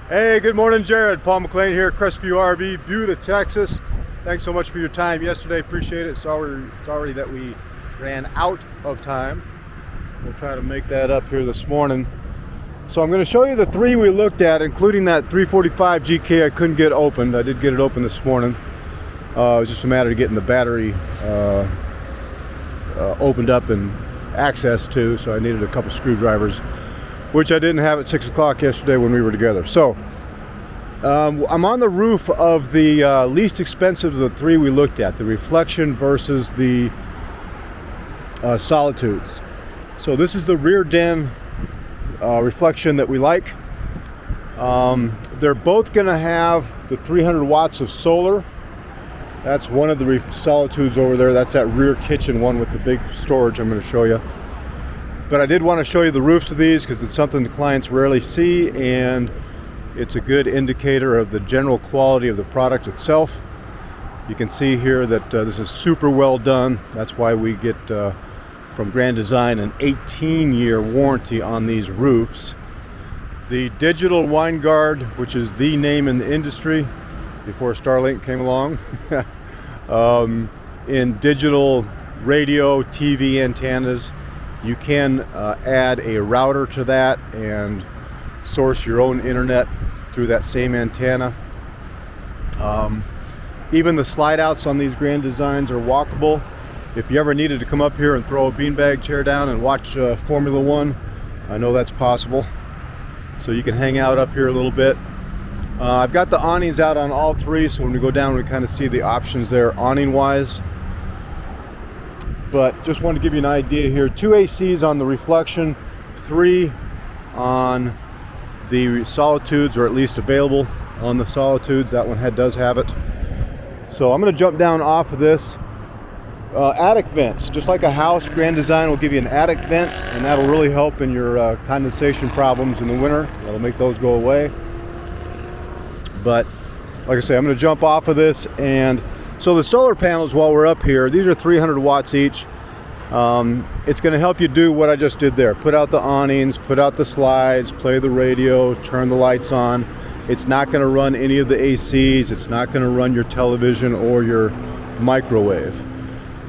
Hey, good morning, Jerrod. Paul McLean here, Crestview RV, Buda, Texas. Thanks so much for your time yesterday. Appreciate it. Sorry that we ran out of time. We'll try to make that up here this morning. So I'm going to show you the three we looked at, including that 345 GK I couldn't get opened. I did get it open this morning. It was just a matter of getting the battery opened up and access to, so I needed a couple screwdrivers, which I didn't have at 6 o'clock yesterday when we were together. So I'm on the roof of the least expensive of the three we looked at, the Reflection versus the Solitudes. So this is the rear den Reflection that we like. They're both going to have the 300 watts of solar. That's one of the Solitudes over there. That's that rear kitchen one with the big storage I'm going to show you. But I did want to show you the roofs of these because it's something the clients rarely see, and it's a good indicator of the general quality of the product itself. You can see here that this is super well done. That's why we get from Grand Design an 18-year warranty on these roofs. The digital wine guard, which is the name in the industry before Starlink came along, in digital radio, TV antennas, you can add a router to that and source your own internet through that same antenna. Even the slide outs on these Grand Designs are walkable. If you ever needed to come up here and throw a beanbag chair down and watch Formula One, I know that's possible. So you can hang out up here a little bit. I've got the awnings out on all three, so when we go down we kind of see the options there awning wise. But just wanted to give you an idea here. 2 ACs on the Reflection, 3 on the Solitudes, or at least available on the Solitudes. That one does have it. So I'm going to jump down off of this. Attic vents, just like a house, Grand Design will give you an attic vent, and that'll really help in your condensation problems in the winter. That'll make those go away. But like I say, I'm going to jump off of this. And so the solar panels, while we're up here, these are 300 watts each. It's going to help you do what I just did there. Put out the awnings, put out the slides, play the radio, turn the lights on. It's not going to run any of the ACs. It's not going to run your television or your microwave.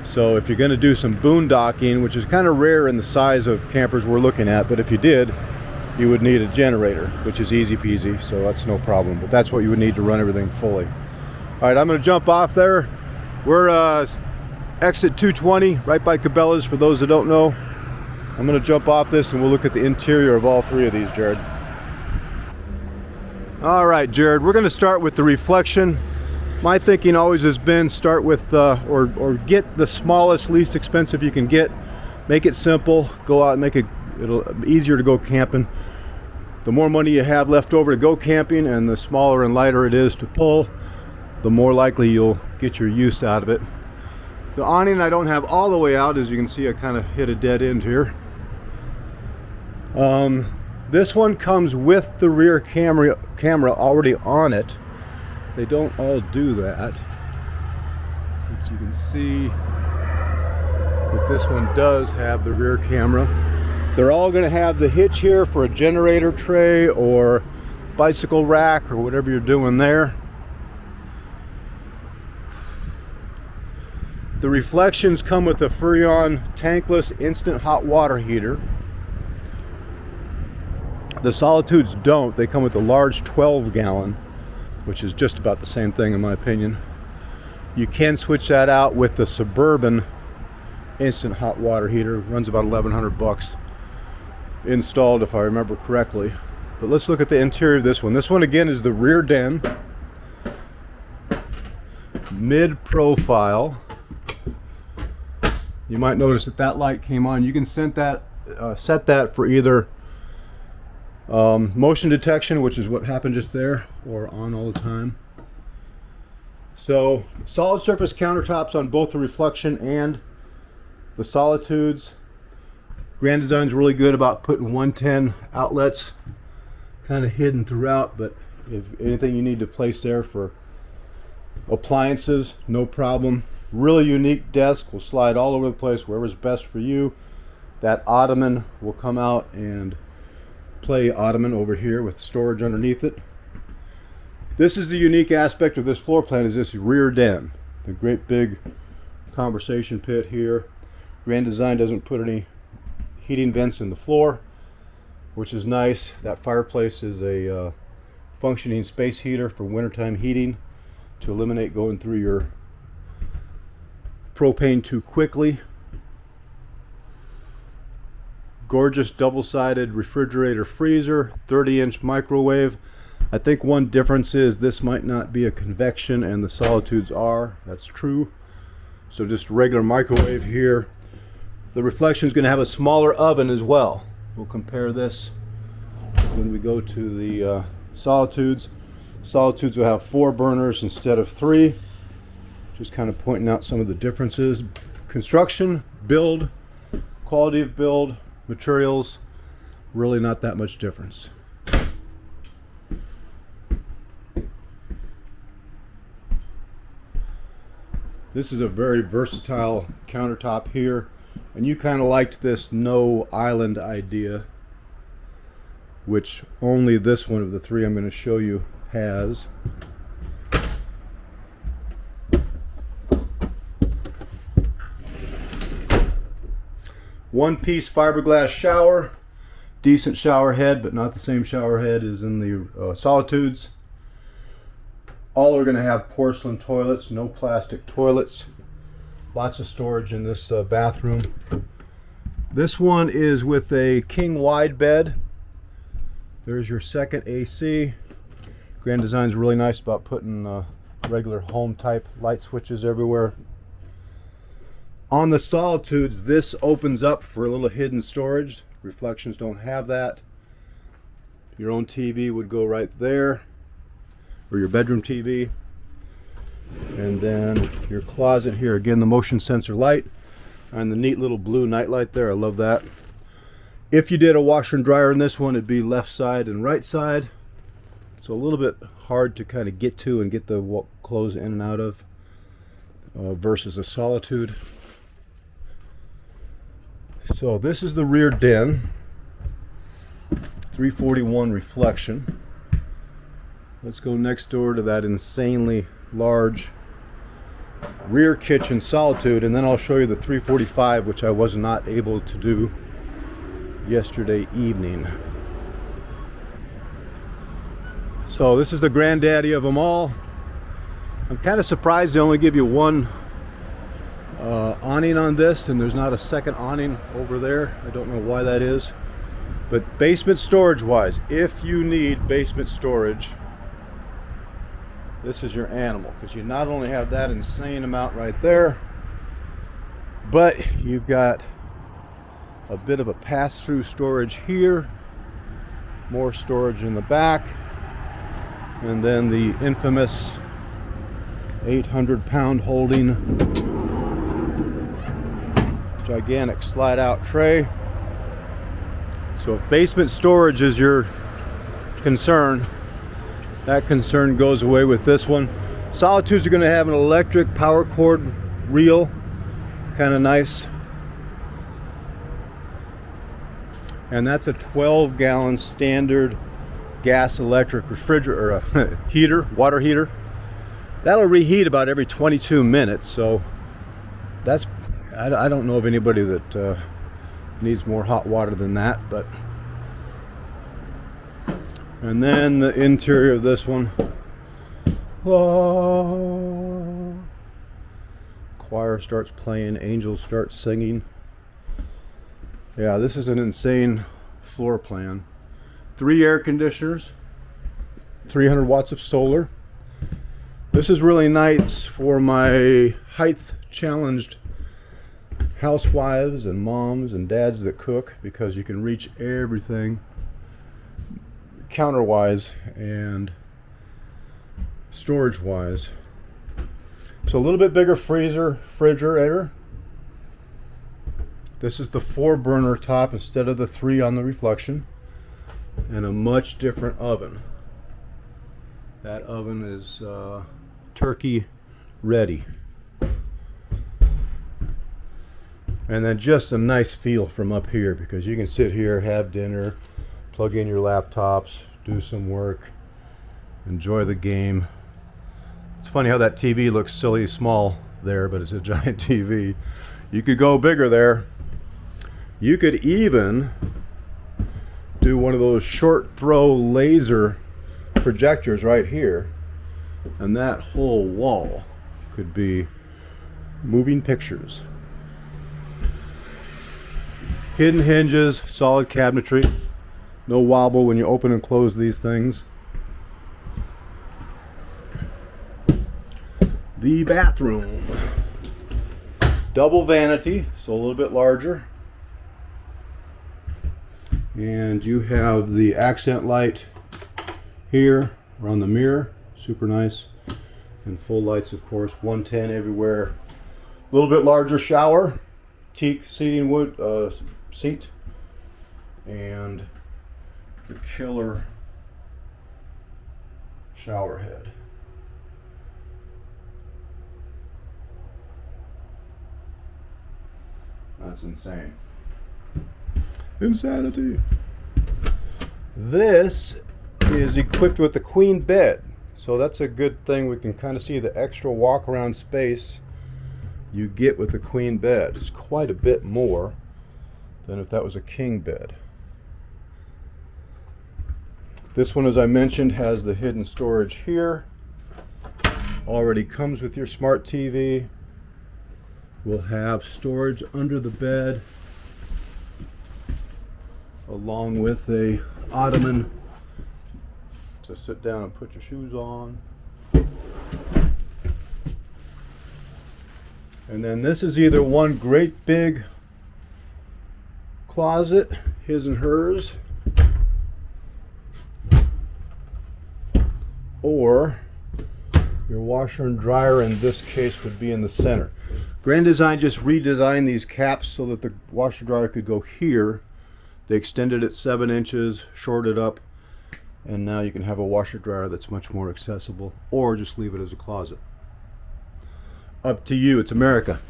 So if you're going to do some boondocking, which is kind of rare in the size of campers we're looking at, but if you did, you would need a generator, which is easy peasy, so that's no problem. But that's what you would need to run everything fully. All right, I'm going to jump off there. We're exit 220, right by Cabela's, for those that don't know. I'm going to jump off this and we'll look at the interior of all three of these, Jerrod. All right, Jerrod, we're going to start with the Reflection. My thinking always has been start with, or get the smallest, least expensive you can get. Make it simple. Go out and make it'll easier to go camping. The more money you have left over to go camping, and the smaller and lighter it is to pull, the more likely you'll get your use out of it. The awning I don't have all the way out. As you can see, I kind of hit a dead end here. This one comes with the rear camera already on it. They don't all do that. But you can see that this one does have the rear camera. They're all going to have the hitch here for a generator tray or bicycle rack or whatever you're doing there. The Reflections come with a Furrion tankless instant hot water heater. The Solitudes don't. They come with a large 12-gallon, which is just about the same thing in my opinion. You can switch that out with the Suburban instant hot water heater. Runs about 1,100 bucks installed, if I remember correctly. But let's look at the interior of this one. This one again is the rear den, mid-profile. You might notice that light came on. You can set that for either motion detection, which is what happened just there, or on all the time. So solid surface countertops on both the Reflection and the Solitudes. Grand Design's really good about putting 110 outlets kind of hidden throughout, but if anything you need to place there for appliances, no problem. Really unique desk, will slide all over the place, wherever's best for you. That ottoman will come out and play ottoman over here with storage underneath it. This is the unique aspect of this floor plan, is this rear den. The great big conversation pit here. Grand Design doesn't put any heating vents in the floor, which is nice. That fireplace is a functioning space heater for wintertime heating to eliminate going through your propane too quickly. Gorgeous double-sided refrigerator freezer, 30-inch microwave. I think one difference is this might not be a convection and the Solitudes are. That's true. So just regular microwave here. The Reflection is going to have a smaller oven as well. We'll compare this when we go to the Solitudes. Solitudes will have 4 burners instead of 3. Just kind of pointing out some of the differences. Construction, build, quality of build, materials, really not that much difference. This is a very versatile countertop here, and you kind of liked this no island idea, which only this one of the 3 I'm going to show you has. One-piece fiberglass shower, decent shower head, but not the same shower head as in the Solitudes. All are going to have porcelain toilets, no plastic toilets. Lots of storage in this bathroom. This one is with a king wide bed. There's your second AC. Grand Design's really nice about putting regular home type light switches everywhere. On the Solitudes, this opens up for a little hidden storage. Reflections don't have that. Your own TV would go right there, or your bedroom TV. And then your closet here, again the motion sensor light and the neat little blue night light there. I love that. If you did a washer and dryer in this one, it'd be left side and right side, so a little bit hard to kind of get to and get the clothes in and out of versus a Solitude. So this is the rear den, 341 Reflection. Let's go next door to that insanely large rear kitchen Solitude, and then I'll show you the 345, which I was not able to do yesterday evening. So this is the granddaddy of them all. I'm kind of surprised they only give you one awning on this, and there's not a second awning over there. I don't know why that is. But basement storage wise, if you need basement storage, this is your animal, because you not only have that insane amount right there, but you've got a bit of a pass-through storage here, more storage in the back, and then the infamous 800-pound holding gigantic slide-out tray. So if basement storage is your concern, that concern goes away with this one. Solitudes are going to have an electric power cord reel, kind of nice. And that's a 12-gallon standard gas electric refrigerator, heater, water heater. That'll reheat about every 22 minutes. So that's, I don't know of anybody that needs more hot water than that, but. And then the interior of this one. Oh, choir starts playing, angels start singing. Yeah, this is an insane floor plan. 3 air conditioners, 300 watts of solar. This is really nice for my height challenged housewives and moms and dads that cook, because you can reach everything counter wise and storage wise. So a little bit bigger refrigerator. This is the 4 burner top instead of the 3 on the Reflection, and a much different oven. That oven is turkey ready. And then just a nice feel from up here, because you can sit here, have dinner, plug in your laptops, do some work. enjoy the game. It's funny how that TV looks silly small there, but it's a giant TV. You could go bigger there. You could even do one of those short throw laser projectors right here, and that whole wall could be moving pictures. Hidden hinges, solid cabinetry, no wobble when you open and close these things. The bathroom, double vanity, so a little bit larger. And you have the accent light here around the mirror, super nice. And full lights, of course, 110 everywhere. A little bit larger shower, teak seating wood seat, and the killer shower head. That's insane. Insanity. This is equipped with the queen bed, so that's a good thing. We can kind of see the extra walk around space you get with the queen bed. It's quite a bit more than if that was a king bed. This one, as I mentioned, has the hidden storage here. Already comes with your smart TV. We'll have storage under the bed, along with a ottoman to sit down and put your shoes on. And then this is either one great big closet, his and hers, or your washer and dryer in this case would be in the center. Grand Design just redesigned these caps so that the washer dryer could go here. They extended it 7 inches, shorted up, and now you can have a washer dryer that's much more accessible, or just leave it as a closet. Up to you, it's America.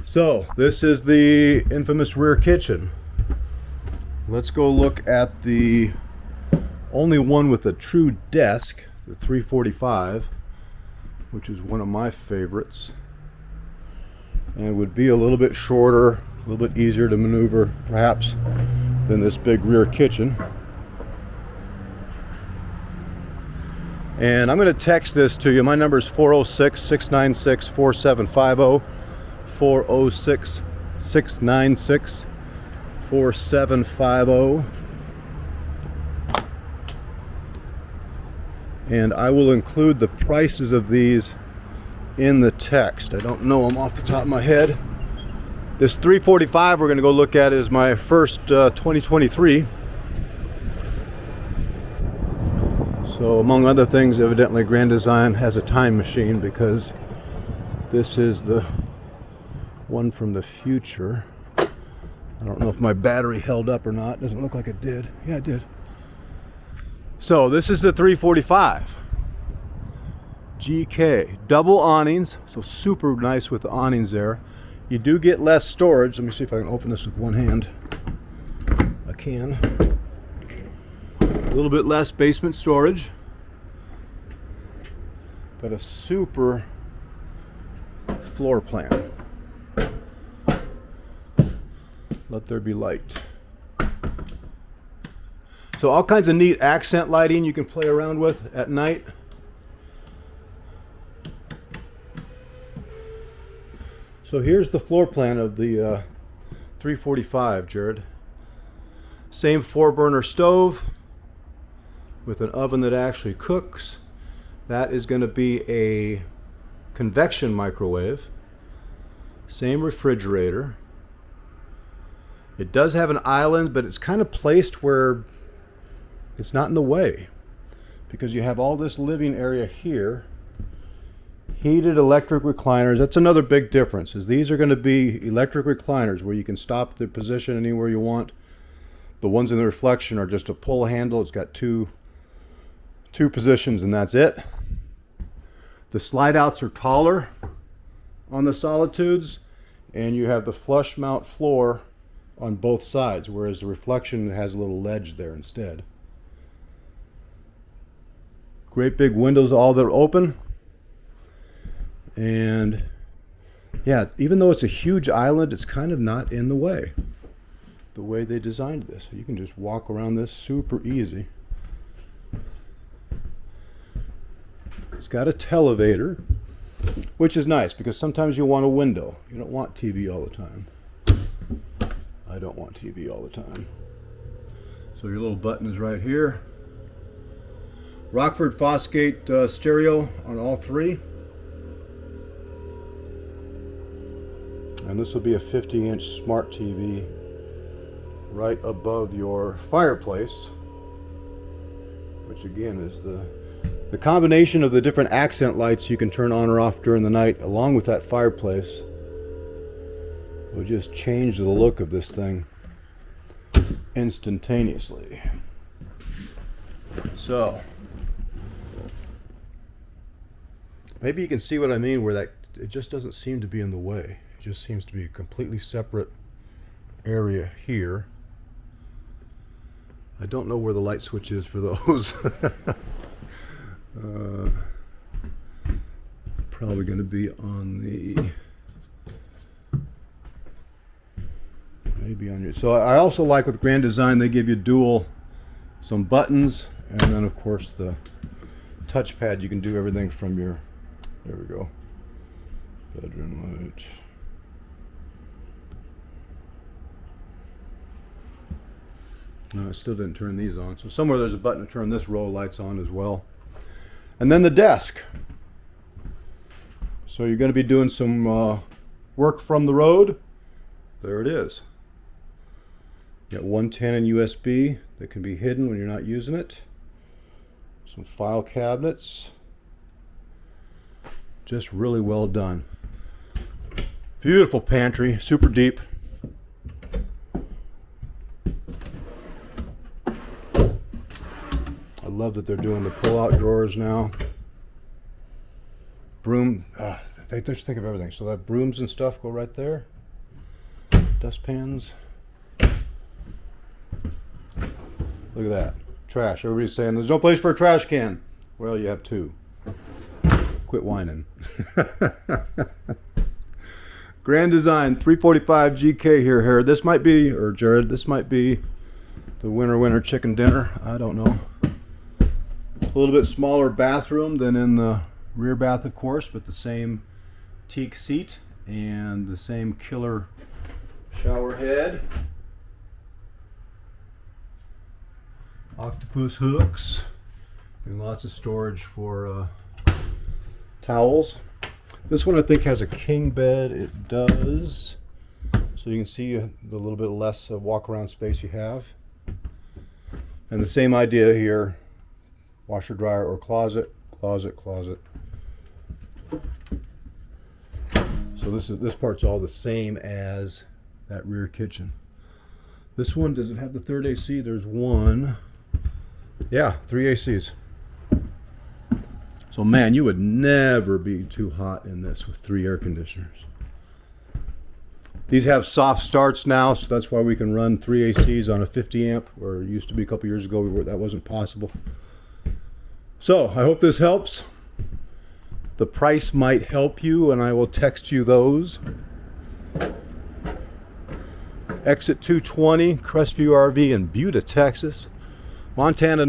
So this is the infamous rear kitchen. Let's go look at the only one with a true desk, the 345, which is one of my favorites, and would be a little bit shorter, a little bit easier to maneuver perhaps than this big rear kitchen. And I'm going to text this to you. My number is 406-696-4750, 406-696-4750. And I will include the prices of these in the text. I don't know them off the top of my head. This 345 we're going to go look at is my first 2023. So among other things, evidently Grand Design has a time machine, because this is the one from the future. I don't know if my battery held up or not. Doesn't look like it did. Yeah, it did. So this is the 345 GK, double awnings, so super nice with the awnings there. You do get less storage. Let me see if I can open this with one hand. I can. A little bit less basement storage, but a super floor plan. Let there be light. So all kinds of neat accent lighting you can play around with at night. So here's the floor plan of the 345, Jerrod. Same 4-burner stove with an oven that actually cooks. That is going to be a convection microwave. Same refrigerator. It does have an island, but it's kind of placed where it's not in the way, because you have all this living area here. Heated electric recliners. That's another big difference, is these are going to be electric recliners where you can stop the position anywhere you want. The ones in the reflection are just a pull handle. It's got two positions, and that's it. The slide outs are taller on the Solitudes, and you have the flush mount floor on both sides, whereas the reflection has a little ledge there instead. Great big windows, all that are open. And yeah, even though it's a huge island, it's kind of not in the way they designed this. You can just walk around this super easy. It's got a televator, which is nice because sometimes you want a window. You don't want TV all the time. I don't want TV all the time. So your little button is right here. Rockford Fosgate stereo on all three. And this will be a 50-inch smart TV right above your fireplace, which again is the combination of the different accent lights you can turn on or off during the night, along with that fireplace, will just change the look of this thing instantaneously. So maybe you can see what I mean, where that it just doesn't seem to be in the way. It just seems to be a completely separate area here. I don't know where the light switch is for those. Probably going to be on the, maybe on your, so I also like with Grand Design, they give you some buttons, and then of course the touchpad. You can do everything from your, there we go, bedroom light. No, I still didn't turn these on. So somewhere there's a button to turn this row of lights on as well. And then the desk. So you're going to be doing some work from the road. There it is. You got 110 and USB that can be hidden when you're not using it. Some file cabinets. Just really well done. Beautiful pantry, super deep. I love that they're doing the pull-out drawers now. Broom, they just think of everything. So that brooms and stuff go right there. Dustpans. Look at that. Trash. Everybody's saying there's no place for a trash can. Well, you have two. Quit whining. Grand Design 345 GK here, Jerrod. This might be, or Jerrod, this might be the winter chicken dinner. I don't know. A little bit smaller bathroom than in the rear bath, of course, but the same teak seat and the same killer shower head. Octopus hooks and lots of storage for towels. This one I think has a king bed. It does. So you can see the little bit less walk around space you have. And the same idea here. Washer, dryer, or closet, closet, closet. So this part's all the same as that rear kitchen. This one, does it have the third AC? There's one. Yeah, 3 ACs. So man, you would never be too hot in this with 3 air conditioners. These have soft starts now, so that's why we can run 3 ACs on a 50 amp, where it used to be a couple years ago where that wasn't possible. So I hope this helps. The price might help you, and I will text you those. Exit 220, Crestview RV in Buda, Texas. Montana